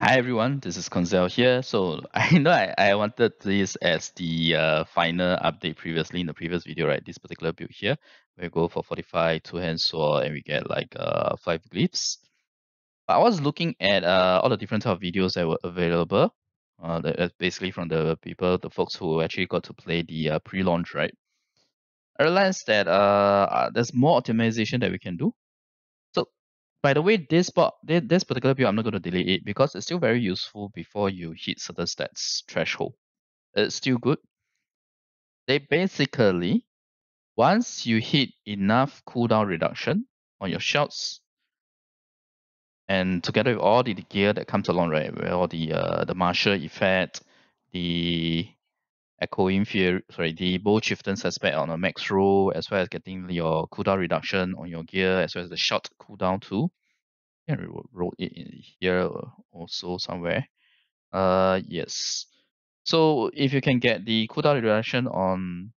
Hi everyone, this is Koinzell here. So I know I wanted this as the final update previously in the previous video, right? This particular build here, we go for Fortify, two-hand sword, and we get like 5 glyphs. But I was looking at all the different type of videos that were available. Basically from the people, the folks who actually got to play the pre-launch, right? I realized that there's more optimization that we can do. So by the way, this particular build, I'm not going to delete it because it's still very useful before you hit certain stats threshold. It's still good. They basically, once you hit enough cooldown reduction on your shots, and together with all the gear that comes along, right, with all the martial effect, the the bow chieftain's aspect on a max roll, as well as getting your cooldown reduction on your gear, as well as the shot cooldown too. Can we wrote it in here also somewhere. Yes. So if you can get the cooldown reduction on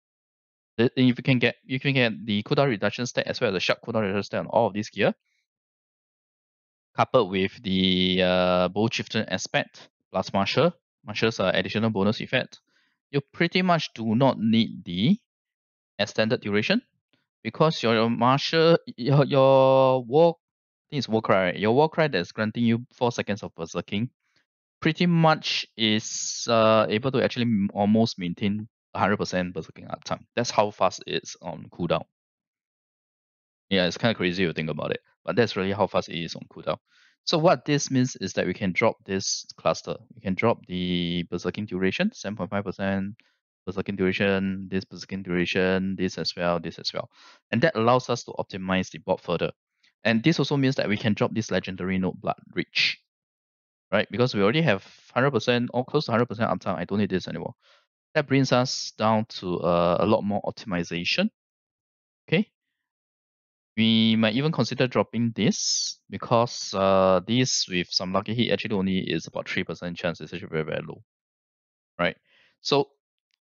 if you can get the cooldown reduction stat as well as the sharp cooldown reduction stat on all of these gear, coupled with the bow chieftain aspect plus martial's additional bonus effect, you pretty much do not need the extended duration because your martial your war I think it's war cry, right? Your war cry that's granting you 4 seconds of berserking pretty much is able to actually almost maintain 100% berserking uptime. That's how fast it's on cooldown. Yeah, it's kind of crazy to think about it, but that's really how fast it is on cooldown. So what this means is that we can drop this cluster. We can drop the berserking duration, 7.5% berserking duration, this berserking duration, this as well, and that allows us to optimize the board further. And this also means that we can drop this legendary node blood reach, right? Because we already have 100% or close to 100% uptime. I don't need this anymore. That brings us down to a lot more optimization. Okay. We might even consider dropping this because this with some lucky hit actually only is about 3% chance. It's actually very, very low, right? So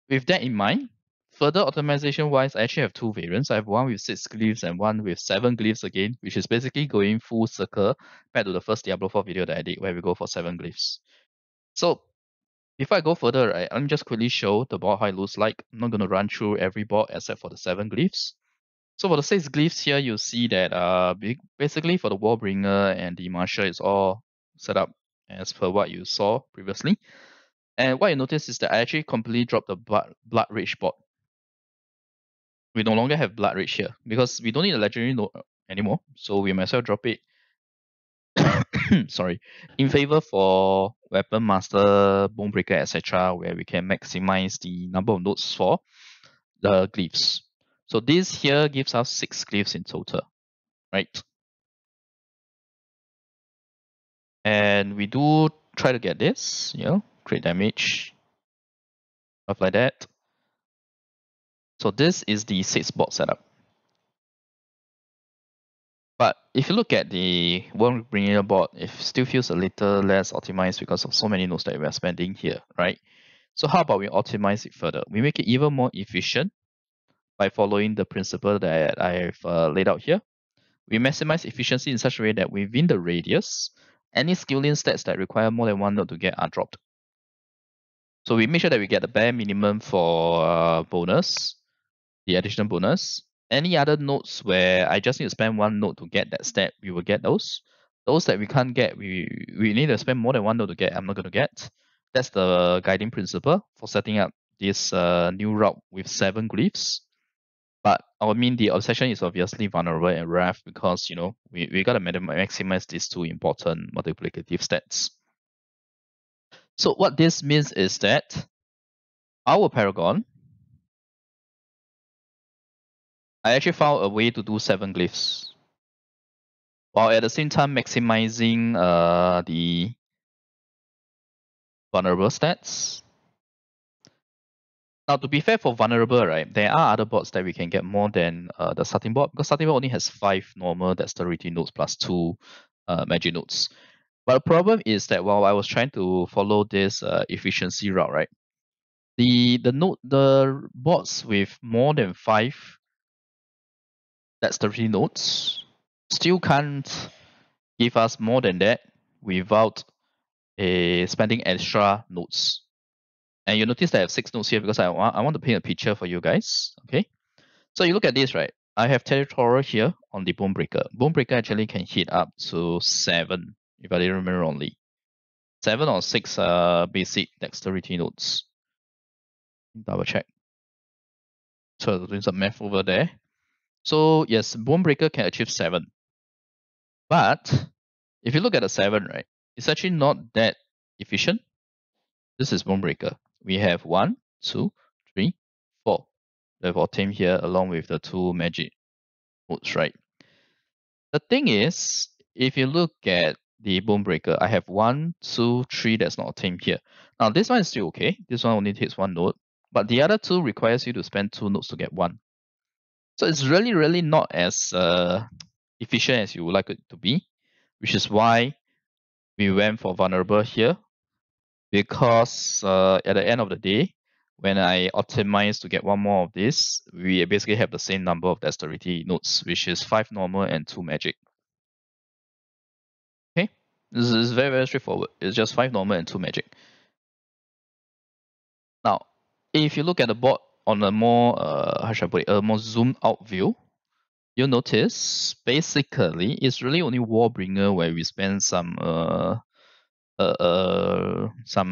with that in mind, further optimization wise, I actually have two variants. I have one with 6 glyphs and one with 7 glyphs again, which is basically going full circle back to the first Diablo 4 video that I did where we go for 7 glyphs. So before I go further, right, let me just quickly show the board how it looks like. I'm not going to run through every board except for the 7 glyphs. So for the 6 glyphs here, you'll see that basically for the Warbringer and the Marshal, it's all set up as per what you saw previously. And what you notice is that I actually completely dropped the Blood Rage board. We no longer have Blood Rage here because we don't need a legendary node anymore. So we might as well drop it sorry, in favor for Weapon Master, Bonebreaker, etc., where we can maximize the number of nodes for the glyphs. So this here gives us 6 glyphs in total, right? And we do try to get this, crit damage, stuff like that. So this is the 6 board setup. But if you look at the Warbringer board, it still feels a little less optimized because of so many nodes that we are spending here, right? So how about we optimize it further? We make it even more efficient by following the principle that I've laid out here. We maximize efficiency in such a way that within the radius, any skilling stats that require more than one node to get are dropped. So we make sure that we get the bare minimum for bonus, the additional bonus. Any other nodes where I just need to spend one node to get that stat, we will get those. Those that we can't get, we need to spend more than one node to get, I'm not going to get. That's the guiding principle for setting up this new route with 7 glyphs. But I mean, the obsession is obviously vulnerable and ref because, we got to maximize these two important multiplicative stats. So what this means is that our Paragon, I actually found a way to do 7 glyphs, while at the same time maximizing the vulnerable stats. Now, to be fair for vulnerable, right, there are other boards that we can get more than the starting board, because starting board only has 5 normal dexterity nodes plus 2 magic nodes. But the problem is that while I was trying to follow this efficiency route, right, the boards with more than 5 dexterity nodes still can't give us more than that without spending extra nodes. And you notice that I have 6 nodes here because I want to paint a picture for you guys. Okay. So you look at this, right? I have territorial here on the Bone Breaker. Bone Breaker actually can hit up to 7, if I didn't remember wrongly. 7 or 6 basic dexterity nodes. Double check. So doing some math over there. So yes, Bone Breaker can achieve 7. But if you look at the 7, right, it's actually not that efficient. This is Bone Breaker. We have 1, 2, 3, 4. We have our team here along with the 2 magic modes, right? The thing is, if you look at the Bone Breaker, I have 1, 2, 3 that's not tamed here. Now this one is still okay. This one only takes 1 node, but the other 2 requires you to spend 2 nodes to get 1. So it's really not as efficient as you would like it to be, which is why we went for Vulnerable here, because at the end of the day, when I optimize to get 1 more of this, we basically have the same number of dexterity nodes, which is 5 normal and 2 magic. Okay, this is very straightforward. It's just 5 normal and 2 magic. Now, if you look at the board on a more, how should I put it, a more zoomed out view, you'll notice basically it's really only Warbringer where we spend some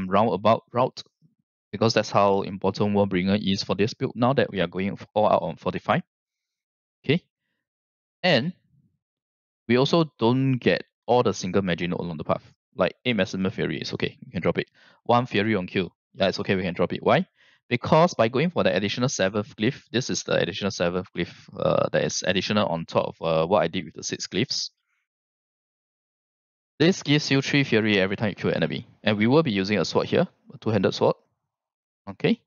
roundabout route, because that's how important Warbringer is for this build now that we are going all out on Fortify. Okay, and we also don't get all the single magic node along the path. Like 8 Maximum Fury is okay, you can drop it. 1 Fury on Q, yeah, it's okay, we can drop it. Why? Because by going for the additional 7th glyph, this is the additional 7th glyph that is additional on top of what I did with the 6 glyphs. This gives you 3 Fury every time you kill an enemy. And we will be using a sword here, a 2-handed sword. Okay.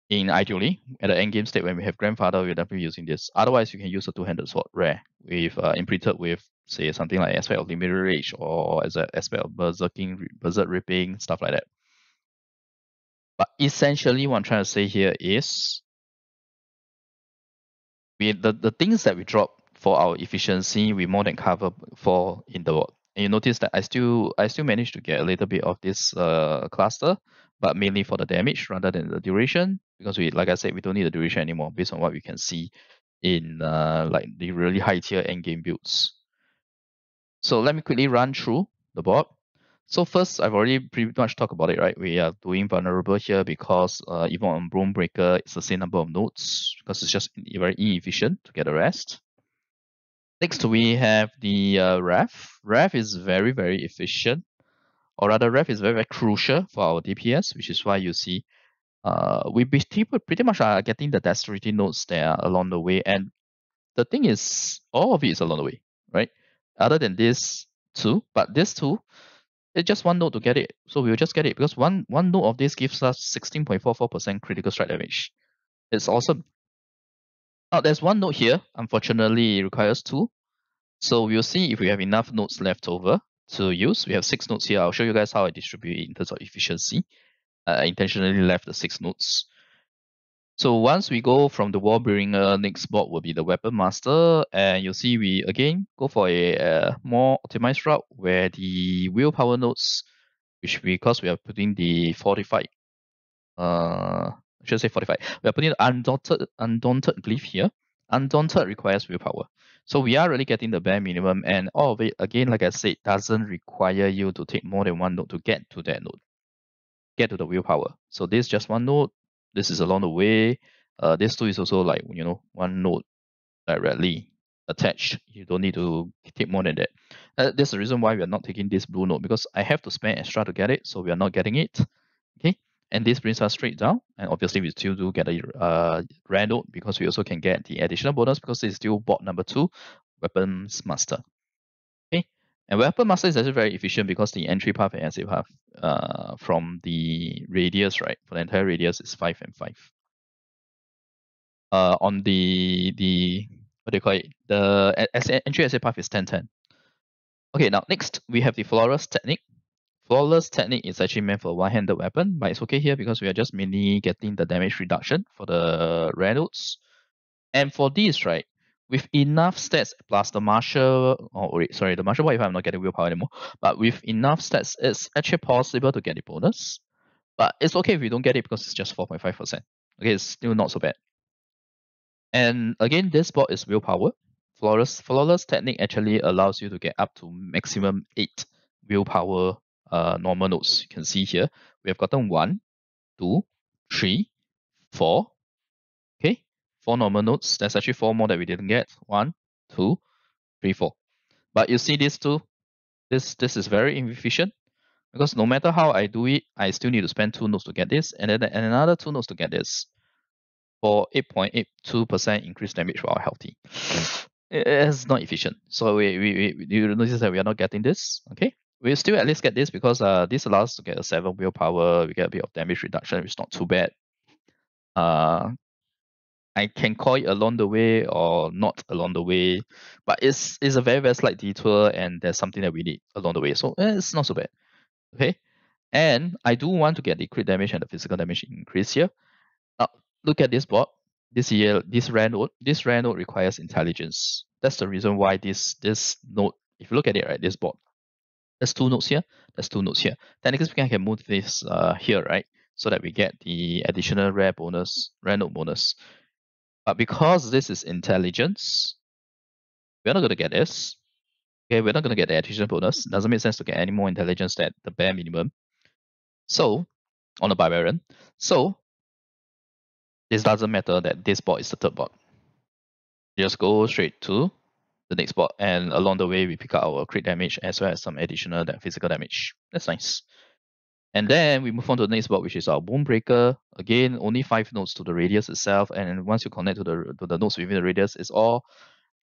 In ideally, at the endgame state when we have Grandfather, we're definitely using this. Otherwise, you can use a 2-handed sword, rare, with imprinted with, say, something like aspect of limited rage or as an aspect of berserk ripping, stuff like that. But essentially, what I'm trying to say here is, the things that we drop for our efficiency, we more than cover for in the world. And you notice that I still managed to get a little bit of this cluster, but mainly for the damage rather than the duration, because like I said, we don't need the duration anymore based on what we can see in like the really high tier endgame builds. So let me quickly run through the board. So first, I've already pretty much talked about it, right? We are doing vulnerable here because even on Bone Breaker, it's the same number of nodes because it's just very inefficient to get the rest. Next, we have the Ref. Ref is very efficient, or rather, Ref is very crucial for our DPS, which is why you see we pretty much are getting the dexterity nodes there along the way. And the thing is, all of it is along the way, right? Other than this two, but this two, it's just 1 node to get it. So we'll just get it because one node of this gives us 16.44% critical strike damage. It's awesome. Now there's 1 node here. Unfortunately, it requires 2. So we'll see if we have enough nodes left over to use. We have 6 nodes here. I'll show you guys how I distribute it in terms of efficiency. I intentionally left the 6 nodes. So once we go from the Warbringer, next board will be the Weapon Master, and you'll see we again go for a more optimized route where the willpower nodes, which because we are putting the fortified, I should say fortified. We are putting the undaunted glyph here. Undaunted requires willpower, so we are really getting the bare minimum, and all of it again, like I said, doesn't require you to take more than 1 node to get to that node, get to the willpower. So this is just 1 node. This is along the way. This 2 is also like 1 node directly attached. You don't need to take more than that. That's the reason why we are not taking this blue node, because I have to spend extra to get it, so we are not getting it. Okay, and this brings us straight down, and obviously we still do get a rare node because we also can get the additional bonus because it's still bot number 2, Weapons Master. Okay, and Weapon Master is actually very efficient because the entry path and exit path from the radius, right, for the entire radius is 5 and 5. On the what do you call it? The entry exit path is 10-10. Okay, now next we have the Flawless Technique. Flawless Technique is actually meant for a one-handed weapon, but it's okay here because we are just mainly getting the damage reduction for the rare nodes. And for this, right, with enough stats plus the martial, the martial what if I'm not getting willpower anymore, but with enough stats, it's actually possible to get the bonus. But it's okay if you don't get it because it's just 4.5%. Okay, it's still not so bad. And again, this board is willpower. Flawless technique actually allows you to get up to maximum 8 willpower normal nodes. You can see here, we have gotten 1, 2, 3, 4. Okay, 4 normal nodes. There's actually 4 more that we didn't get. 1, 2, 3, 4. But you see these two, this is very inefficient because no matter how I do it, I still need to spend 2 nodes to get this, and then another 2 nodes to get this for 8.82% increased damage for our healthy. It's not efficient. So you notice that we are not getting this. Okay, we still at least get this because this allows us to get a 7 willpower. We get a bit of damage reduction. It's not too bad. I can call it along the way or not along the way, but it's a very slight detour, and there's something that we need along the way. So it's not so bad. Okay, and I do want to get the crit damage and the physical damage increase here. Now look at this board. This rare node requires intelligence. That's the reason why this node, if you look at it, right, this board, there's 2 nodes here, there's 2 nodes here. Technically speaking, I can move this here, right, so that we get the additional rare node bonus. But because this is intelligence, we're not going to get this. Okay, we're not going to get the additional bonus. Doesn't make sense to get any more intelligence than the bare minimum. So, on the barbarian. So, this doesn't matter that this board is the third board. Just go straight to the next board, and along the way we pick up our crit damage as well as some additional physical damage. That's nice. And then we move on to the next board, which is our Bonebreaker. Again, only 5 nodes to the radius itself, and once you connect to the nodes within the radius, it's all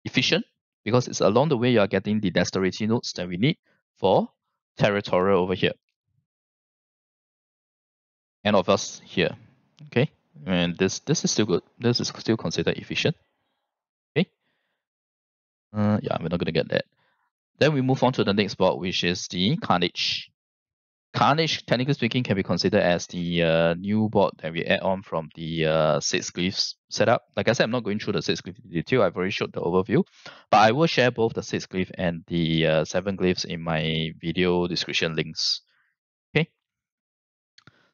efficient because it's along the way you are getting the dexterity nodes that we need for territorial over here. And of us here. Okay. And this is still good. This is still considered efficient. Okay. Yeah, we're not gonna get that. Then we move on to the next board, which is the Carnage. Carnage, technically speaking, can be considered as the new board that we add on from the 6 Glyphs setup. Like I said, I'm not going through the 6 Glyphs in detail. I've already showed the overview. But I will share both the 6 Glyphs and the 7 Glyphs in my video description links. Okay.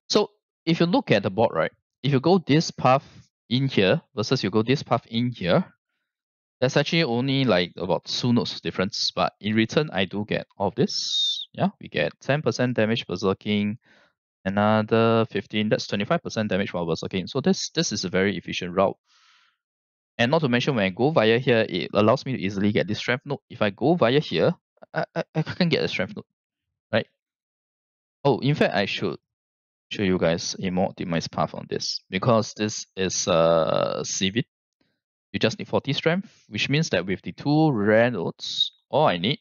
So if you look at the board, right, if you go this path in here versus you go this path in here, there's actually only like about 2 nodes difference, but in return, I do get all of this. Yeah, we get 10% damage berserking, another 15, that's 25% damage while berserking. So this is a very efficient route. And not to mention, when I go via here, it allows me to easily get this strength node. If I go via here, I can get a strength node, right? Oh, in fact, I should show you guys a more optimized path on this, because this is Civet. You just need 40 strength, which means that with the 2 rare nodes, all I need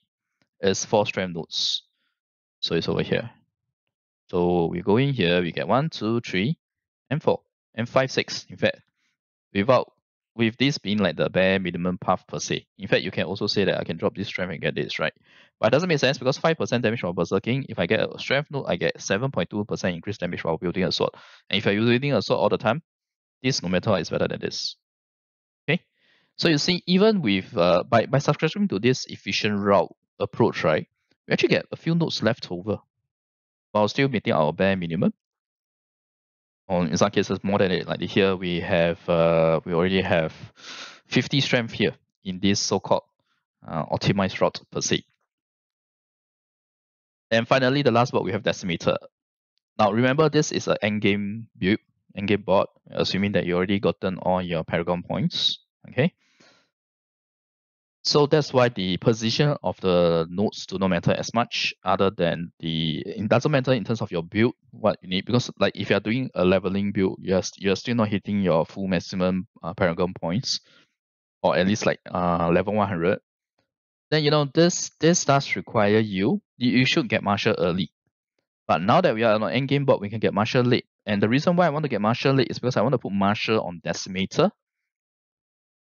is 4 strength nodes. So it's over here. So we go in here, we get 1, 2, 3, and 4, and 5, 6. In fact, with this being like the bare minimum path per se. In fact, you can also say that I can drop this strength and get this, right? But it doesn't make sense because 5% damage from berserking. If I get a strength node, I get 7.2% increased damage while wielding a sword. And if you're wielding a sword all the time, this, no matter what, is better than this. Okay, so you see, even with by subscribing to this efficient route approach, right, we actually get a few nodes left over while still meeting our bare minimum. Or in some cases more than it. Like here we already have 50 strength here in this so-called optimized route per se. And finally, the last board we have Decimator. Now remember, this is an endgame build, endgame board, assuming that you already gotten all your Paragon points. Okay. So that's why the position of the nodes do not matter as much, other than it doesn't matter in terms of your build, what you need, because like if you're doing a leveling build, you're still not hitting your full maximum Paragon points, or at least like level 100. Then this does require you should get martial early. But now that we are on an endgame board, we can get martial late. And the reason why I want to get martial late is because I want to put martial on Decimator.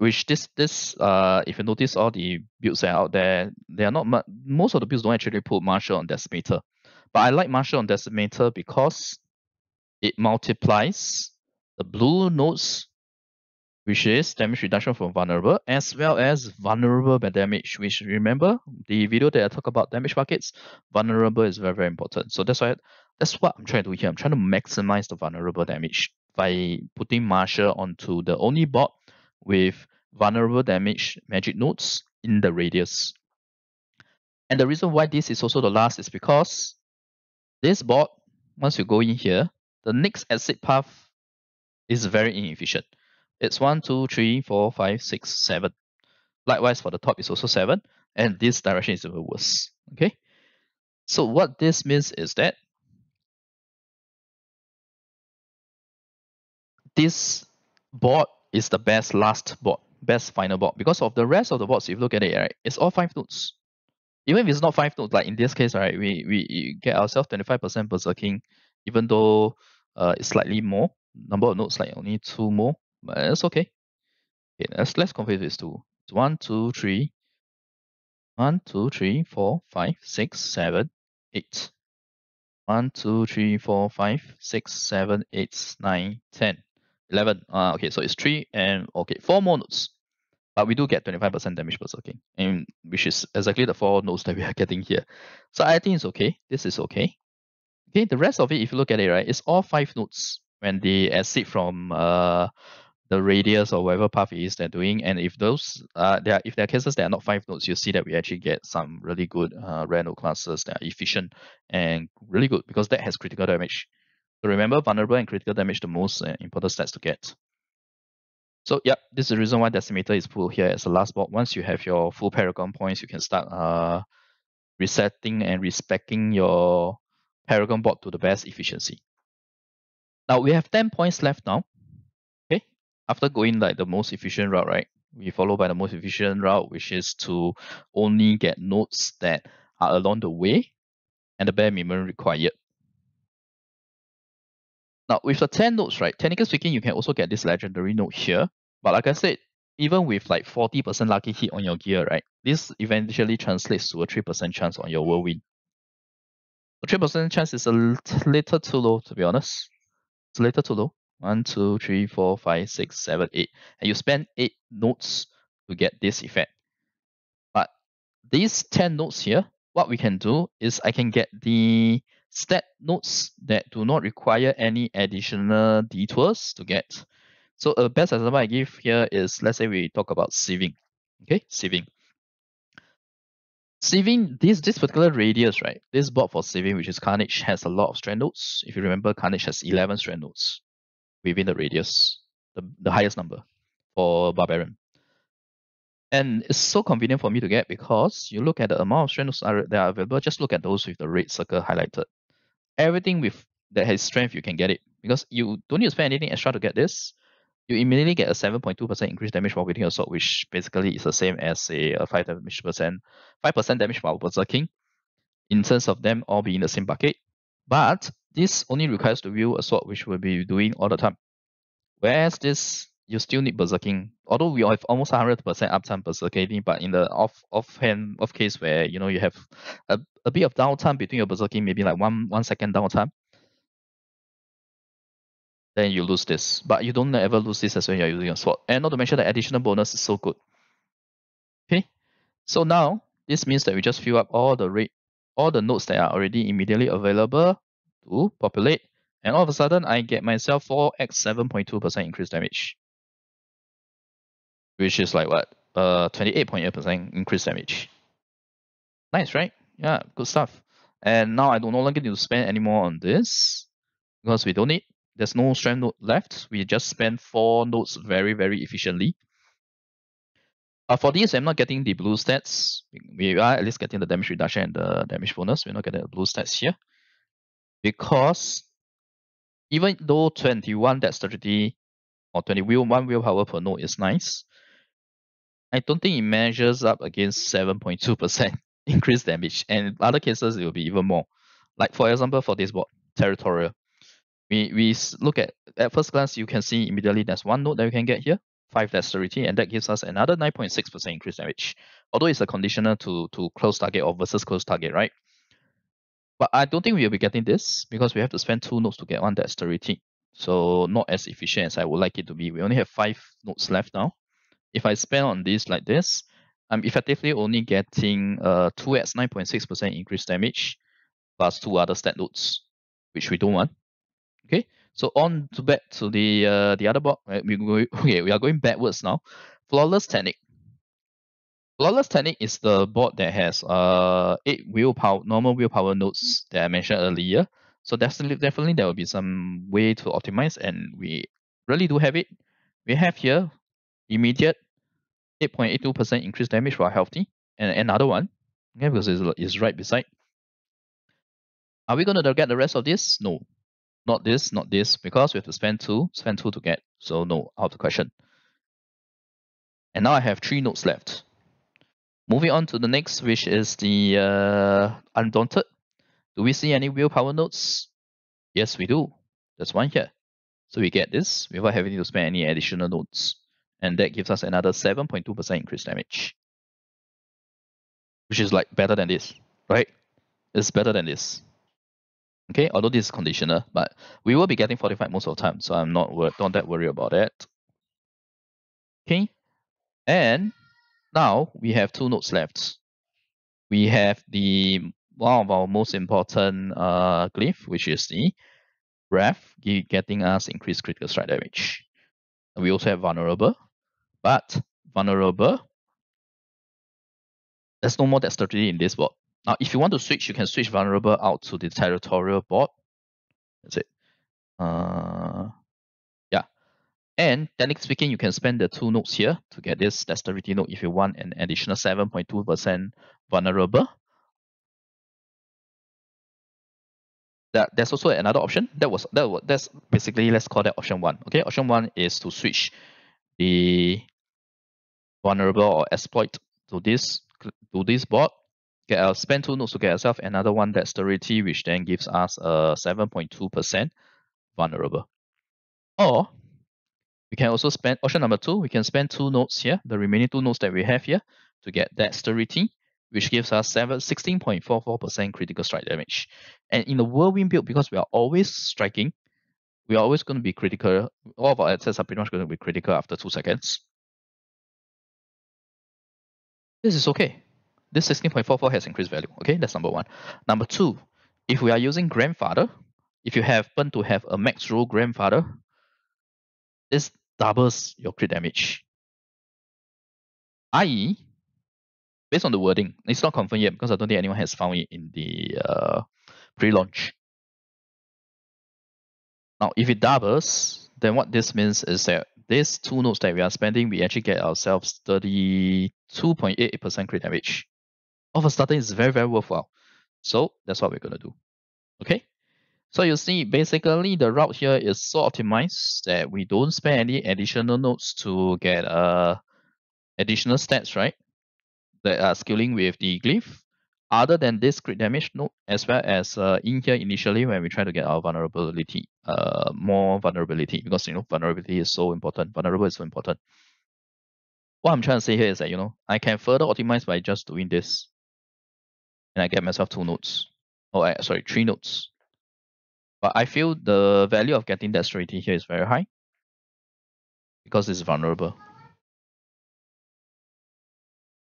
Which if you notice all the builds that are out there, they are not most of the builds don't actually put martial on Decimator. But I like martial on Decimator because it multiplies the blue nodes which is damage reduction from vulnerable, as well as vulnerable by damage, which remember the video that I talk about damage buckets, vulnerable is very, very important. So that's what I'm trying to do here. I'm trying to maximize the vulnerable damage by putting Marshal onto the only board with vulnerable damage magic nodes in the radius. And the reason why this is also the last is because this board, once you go in here, the next exit path is very inefficient. It's 1, 2, 3, 4, 5, 6, 7. Likewise, for the top is also 7, and this direction is even worse. Okay. So what this means is that this board is the best last board, best final board, because of the rest of the boards. If you look at it, right, it's all 5 nodes. Even if it's not 5 nodes, like in this case, right, we get ourselves 25% berserking, even though it's slightly more number of nodes, like only 2 more, but it's okay. Okay, let's compare this to 1, 2, 3, 1, 2, 3, 4, 5, 6, 7, 8. 1, 2, 3, 4, 5, 6, 7, 8, 9, 10, 11. Okay, so it's 3 and okay, 4 more nodes. But we do get 25% damage berserking, and which is exactly the 4 nodes that we are getting here. So I think it's okay. This is okay. Okay, the rest of it, if you look at it, right, it's all 5 nodes when they exit from the radius or whatever path it is they're doing. And if those if there are cases that are not 5 nodes, you see that we actually get some really good rare node classes that are efficient and really good because that has critical damage. So remember, vulnerable and critical damage, the most important stats to get. So yeah, this is the reason why Decimator is put here as the last board. Once you have your full Paragon points, you can start resetting and respecting your Paragon board to the best efficiency. Now we have 10 points left now. Okay, after going like the most efficient route, right? We follow by the most efficient route, which is to only get nodes that are along the way and the bare minimum required. Now with the 10 nodes, right? Technically speaking, you can also get this legendary node here. But like I said, even with like 40% lucky hit on your gear, right? This eventually translates to a 3% chance on your whirlwind. A 3% chance is a little too low, to be honest. It's a little too low. 1, 2, 3, 4, 5, 6, 7, 8. And you spend 8 nodes to get this effect. But these 10 nodes here, what we can do is I can get the stat nodes that do not require any additional detours to get. So a best example I give here is, let's say we talk about sieving. Okay, sieving. Sieving, this particular radius, right? This board for sieving, which is Carnage, has a lot of strand nodes. If you remember, Carnage has 11 strand nodes within the radius, the highest number for Barbarian. And it's so convenient for me to get because you look at the amount of strand nodes that are available, just look at those with the red circle highlighted. Everything with that has strength, you can get it because you don't need to spend anything extra to get this. You immediately get a 7.2% increased damage while wielding assault, which basically is the same as a 5% damage while berserking, in terms of them all being in the same bucket. But this only requires to wield a sword, which we'll be doing all the time. Whereas this, you still need berserking. Although we have almost 100% uptime berserking, but in the off case where you have a bit of downtime between your berserking, maybe like 1 second downtime, then you lose this. But you don't ever lose this as when you're using a sword. And not to mention the additional bonus is so good. Okay, so now this means that we just fill up all the nodes that are already immediately available to populate, and all of a sudden I get myself 4x 7.2% increased damage, which is like what 28.8% increased damage. Nice, right? Yeah, good stuff. And now I no longer need to spend any more on this because we don't need. There's no strength node left. We just spend 4 nodes very, very efficiently. For these, I'm not getting the blue stats. We are at least getting the damage reduction and the damage bonus. We're not getting the blue stats here. Because even though 21 dexterity or 21 willpower per node is nice, I don't think it measures up against 7.2% increased damage. And in other cases, it will be even more. Like for example, for this board, Territorial. We look at first glance, you can see immediately there's 1 node that we can get here, 5 dexterity, and that gives us another 9.6% increased damage. Although it's a conditional to close target or versus close target, right? But I don't think we'll be getting this because we have to spend 2 nodes to get 1 dexterity. So not as efficient as I would like it to be. We only have 5 nodes left now. If I spend on this like this, I'm effectively only getting 2x 9.6% increased damage plus 2 other stat nodes, which we don't want. Okay, so on to back to the other board. Right? We are going backwards now. Flawless Technique. Flawless Technique is the board that has 8 normal willpower nodes that I mentioned earlier. So definitely there will be some way to optimize, and we really do have it. We have here immediate 8.82% increased damage for healthy, and another one, okay, because it's right beside. Are we gonna get the rest of this? No, not this, because we have to spend two to get. So no, out of the question. And now I have 3 nodes left. Moving on to the next, which is the Undaunted. Do we see any willpower nodes? Yes, we do. There's one here. So we get this without having to spend any additional nodes. And that gives us another 7.2% increased damage. Which is like better than this, right? It's better than this. Okay, although this is conditional, but we will be getting fortified most of the time, so I'm not that worried about that. Okay, and now we have 2 nodes left. We have the one of our most important glyph, which is the Breath, getting us increased critical strike damage. And we also have Vulnerable, but Vulnerable, there's no more dexterity in this board. Now, if you want to switch, you can switch Vulnerable out to the Territorial board. That's it. Yeah. And technically speaking, you can spend the 2 nodes here to get this dexterity node if you want an additional 7.2% vulnerable. There's also another option. That's basically, let's call that option 1. Okay, option 1 is to switch the vulnerable or exploit to this board. Spend 2 nodes to get yourself another one dexterity, which then gives us a 7.2% vulnerable. Or we can also spend option number 2. We can spend 2 nodes here, the remaining 2 nodes that we have here, to get dexterity, which gives us 16.44% critical strike damage. And in the whirlwind build, because we are always striking, we are always going to be critical. All of our assets are pretty much going to be critical after 2 seconds. This is okay. This 16.44 has increased value. Okay, that's number 1. Number 2, if we are using Grandfather, if you happen to have a max roll Grandfather, this doubles your crit damage. I.e., based on the wording, it's not confirmed yet because I don't think anyone has found it in the pre-launch. Now, if it doubles, then what this means is that these 2 nodes that we are spending, we actually get ourselves 32.88% crit damage. All of a sudden, it's very, very worthwhile. So that's what we're going to do. Okay? So you see, basically, the route here is so optimized that we don't spend any additional nodes to get additional stats, right? That are scaling with the glyph, other than this crit damage node, as well as in here initially when we try to get our vulnerability, more vulnerability, because vulnerability is so important. Vulnerable is so important. What I'm trying to say here is that I can further optimize by just doing this, and I get myself 2 nodes. Oh, sorry, 3 nodes. But I feel the value of getting dexterity here is very high because it's vulnerable.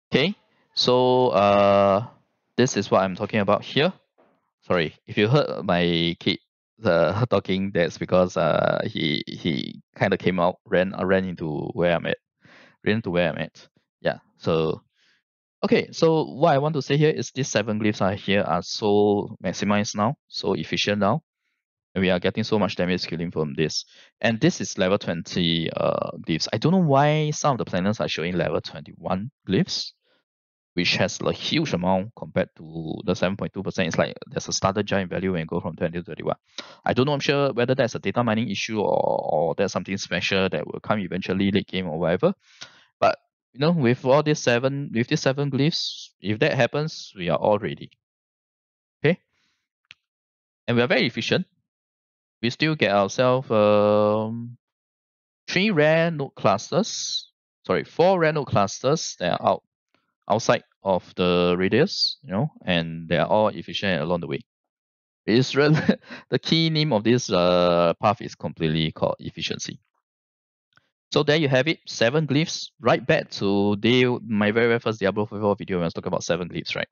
Okay, so this is what I'm talking about here. Sorry, if you heard my kid talking, that's because he kind of came out, ran into where I'm at. Yeah. So okay, so what I want to say here is these 7 glyphs are so maximized now, so efficient now. And we are getting so much damage scaling from this. And this is level 20 glyphs. I don't know why some of the planners are showing level 21 glyphs, which has a huge amount compared to the 7.2%. It's like there's a starter giant value when you go from 20 to 21. I don't know, I'm sure whether that's a data mining issue or there's something special that will come eventually late game or whatever. But with all these 7 glyphs, if that happens, we are all ready. Okay? And we are very efficient. We still get ourselves 4 rare node clusters that are outside of the radius, and they are all efficient along the way. It's really the key name of this path is completely called efficiency. So there you have it, 7 glyphs. Right back to my very first Diablo 4 video when I was talking about 7 glyphs, right?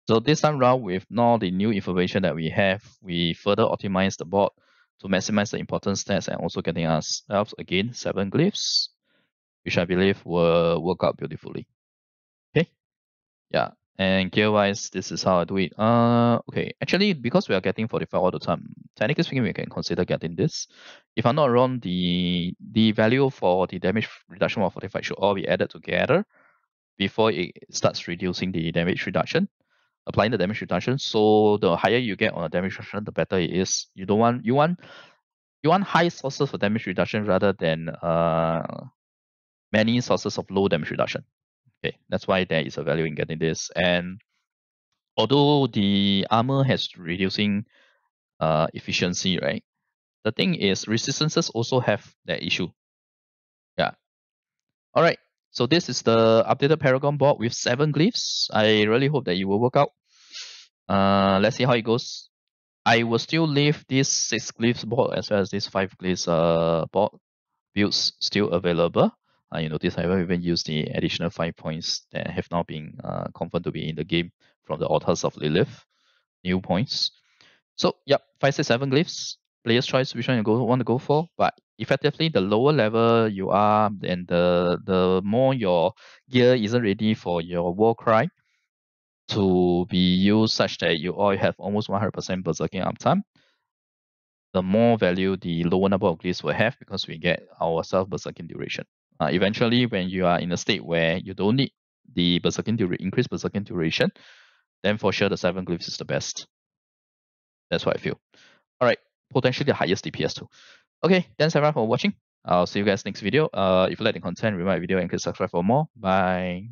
So this time round, with all the new information that we have, we further optimize the board to maximize the important stats and also getting ourselves again 7 glyphs, which I believe will work out beautifully. Okay, yeah. And gear wise, this is how I do it. Okay, actually, because we are getting 45 all the time, technically speaking, we can consider getting this. If I'm not wrong, the value for the damage reduction of 45 should all be added together before it starts reducing the damage reduction, applying the damage reduction. So the higher you get on the damage reduction, the better it is. You want high sources for damage reduction rather than many sources of low damage reduction. Okay, that's why there is a value in getting this. And although the armor has reducing efficiency, right? The thing is resistances also have that issue. Yeah. All right. So this is the updated Paragon board with 7 glyphs. I really hope that it will work out. Let's see how it goes. I will still leave this 6 glyphs board as well as this 5 glyphs board builds still available. You notice I haven't even used the additional 5 points that have now been confirmed to be in the game from the Altars of Lilith. New points. So yep, 5, 6, 7 glyphs. Player's choice, which one you want to go for. But effectively, the lower level you are, and the more your gear isn't ready for your war cry to be used such that you all have almost 100% berserking uptime, the more value the lower number of glyphs will have because we get our self berserking duration. Eventually, when you are in a state where you don't need the increased berserking duration, then for sure the 7 glyphs is the best. That's what I feel. All right, potentially the highest DPS too. Okay, thanks everyone for watching. I'll see you guys next video. If you like the content, remind video and click subscribe for more. Bye.